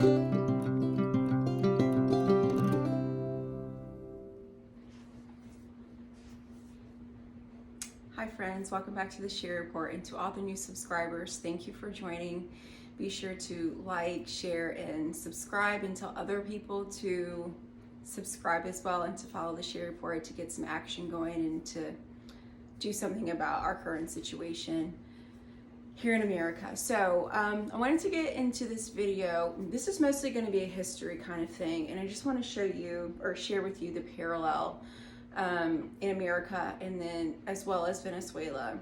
Hi friends, welcome back to the Share Report, and to all the new subscribers, thank you for joining. Be sure to like, share, and subscribe, and tell other people to subscribe as well, and to follow the Share Report to get some action going and to do something about our current situation here in America. So I wanted to get into this video. This is mostly going to be a history kind of thing, and I just want to show you or share with you the parallel in America, and then as well as Venezuela.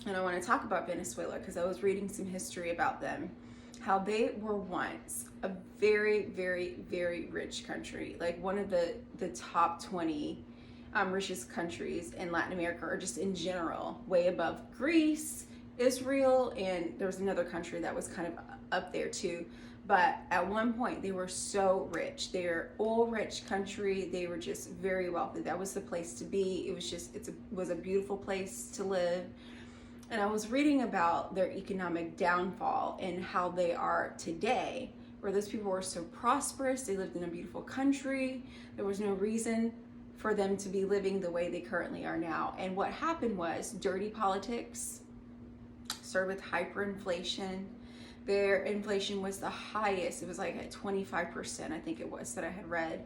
And I want to talk about Venezuela because I was reading some history about them, how they were once a very, very, very rich country, like one of the top 20 richest countries in Latin America, or just in general, way above Greece, Israel, and there was another country that was kind of up there too. But at one point, they were so rich. They're oil rich country. They were just very wealthy. That was the place to be. It was just, it was a beautiful place to live. And I was reading about their economic downfall and how they are today, where those people were so prosperous. They lived in a beautiful country. There was no reason for them to be living the way they currently are now. And what happened was dirty politics, started with hyperinflation. Their inflation was the highest. It was like at 25%, I think it was, that I had read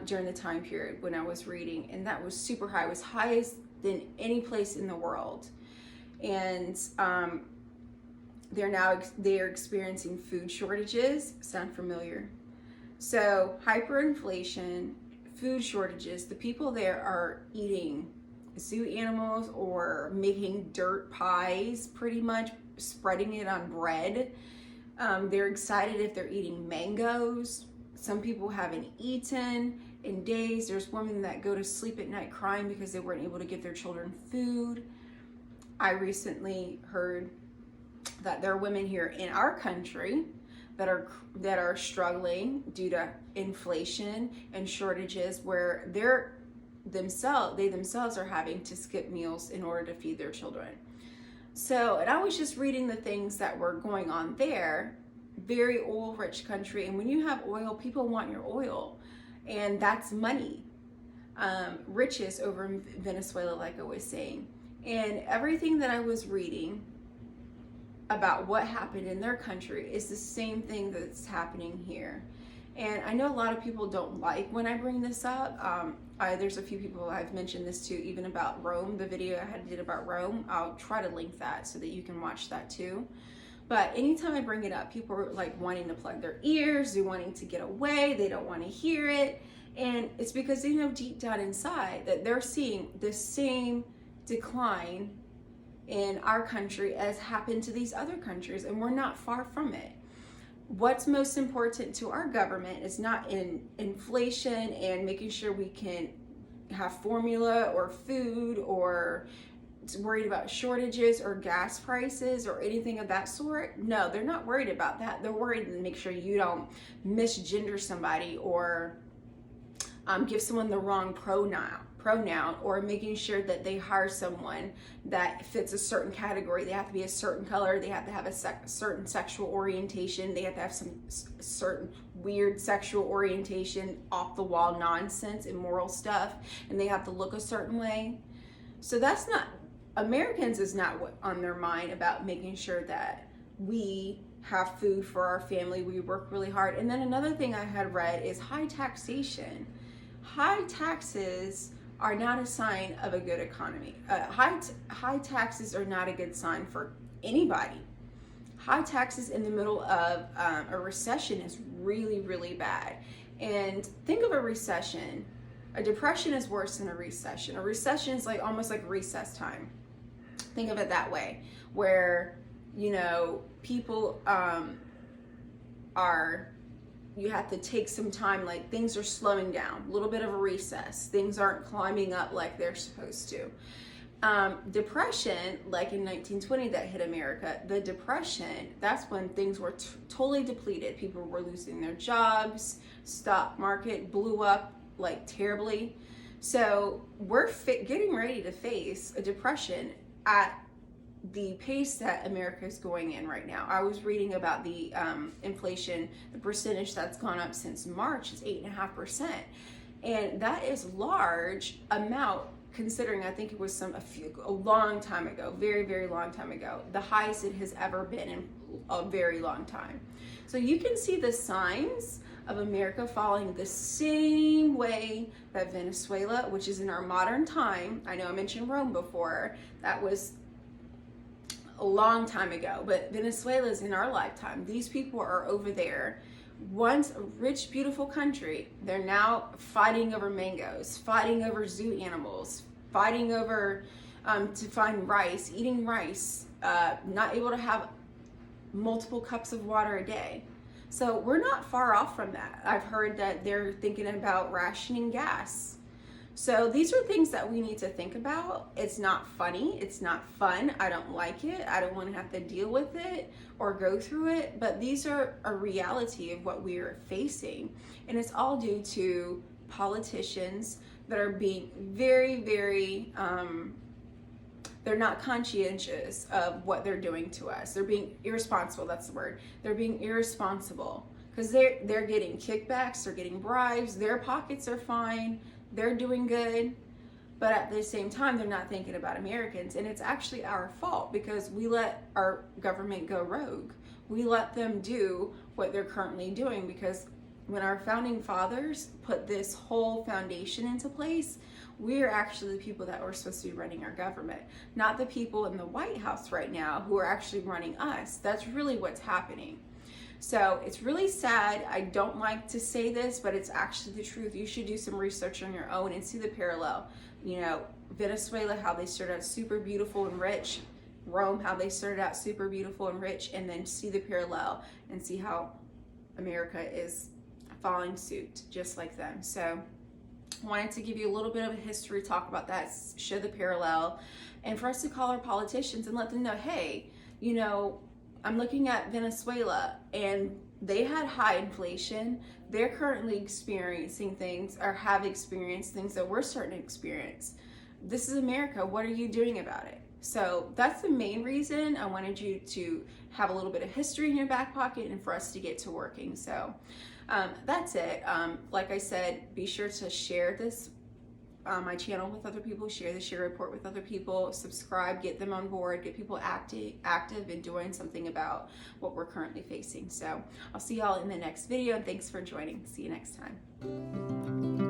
during the time period when I was reading. And that was super high. It was highest than any place in the world. And they're experiencing food shortages. Sound familiar? So hyperinflation, food shortages. The people there are eating zoo animals or making dirt pies, pretty much spreading it on bread. They're excited if they're eating mangoes. Some people haven't eaten in days. There's women that go to sleep at night crying because they weren't able to give their children food. I recently heard that there are women here in our country that are struggling due to inflation and shortages, where they themselves are having to skip meals in order to feed their children. So, and I was just reading the things that were going on there. Very oil rich country, and when you have oil, people want your oil, and that's money. Riches over in Venezuela, like I was saying. And everything that I was reading about what happened in their country is the same thing that's happening here. And I know a lot of people don't like when I bring this up. There's a few people I've mentioned this to, even about Rome, the video I did about Rome. I'll try to link that so that you can watch that too. But anytime I bring it up, people are like wanting to plug their ears, they're wanting to get away, they don't want to hear it. And it's because they know deep down inside that they're seeing the same decline in our country as happened to these other countries, and we're not far from it. What's most important to our government is not in inflation and making sure we can have formula or food, or worried about shortages or gas prices or anything of that sort. No, they're not worried about that. They're worried to make sure you don't misgender somebody or give someone the wrong pronoun, or making sure that they hire someone that fits a certain category. They have to be a certain color, they have to have a certain sexual orientation, they have to have some certain weird sexual orientation, off the wall nonsense, immoral stuff, and they have to look a certain way. So that's not, Americans is not what on their mind about making sure that we have food for our family, we work really hard. And then another thing I had read is high taxation. High taxes are not a sign of a good economy. High taxes are not a good sign for anybody. High taxes in the middle of a recession is really, really bad. And think of a recession. A depression is worse than a recession. A recession is like almost like recess time. Think of it that way, where, you know, people you have to take some time, like things are slowing down, a little bit of a recess. Things aren't climbing up like they're supposed to. Depression, like in 1920 that hit America, the depression, that's when things were totally depleted. People were losing their jobs, stock market blew up like terribly. So we're getting ready to face a depression at the pace that America is going in right now. I was reading about the inflation, the percentage that's gone up since March is 8.5%. And that is large amount considering I think it was a long time ago, very, very long time ago, the highest it has ever been in a very long time. So you can see the signs of America following the same way that Venezuela, which is in our modern time, I know I mentioned Rome before, that was a long time ago, but Venezuela is in our lifetime. These people are over there. Once a rich, beautiful country, they're now fighting over mangoes, fighting over zoo animals, fighting over to find rice, eating rice, not able to have multiple cups of water a day. So we're not far off from that. I've heard that they're thinking about rationing gas. So these are things that we need to think about. It's not funny. It's not fun. I don't like it. I don't want to have to deal with it or go through it. But these are a reality of what we are facing. And it's all due to politicians that are being very, very, they're not conscientious of what they're doing to us. They're being irresponsible. That's the word. They're being irresponsible because they're getting kickbacks. They're getting bribes. Their pockets are fine. They're doing good, but at the same time, they're not thinking about Americans. And it's actually our fault because we let our government go rogue. We let them do what they're currently doing because when our founding fathers put this whole foundation into place, we're actually the people that were supposed to be running our government, not the people in the White House right now who are actually running us. That's really what's happening. So it's really sad. I don't like to say this, but it's actually the truth. You should do some research on your own and see the parallel. You know, Venezuela, how they started out super beautiful and rich. Rome, how they started out super beautiful and rich, and then see the parallel and see how America is following suit just like them. So I wanted to give you a little bit of a history talk about that, show the parallel, and for us to call our politicians and let them know, hey, you know, I'm looking at Venezuela and they had high inflation. They're currently experiencing things or have experienced things that we're starting to experience. This is America. What are you doing about it? So that's the main reason I wanted you to have a little bit of history in your back pocket and for us to get to working. So that's it. Like I said, be sure to share this my channel with other people, share the share report with other people, subscribe, get them on board, get people active and doing something about what we're currently facing. So I'll see y'all in the next video, and thanks for joining. See you next time.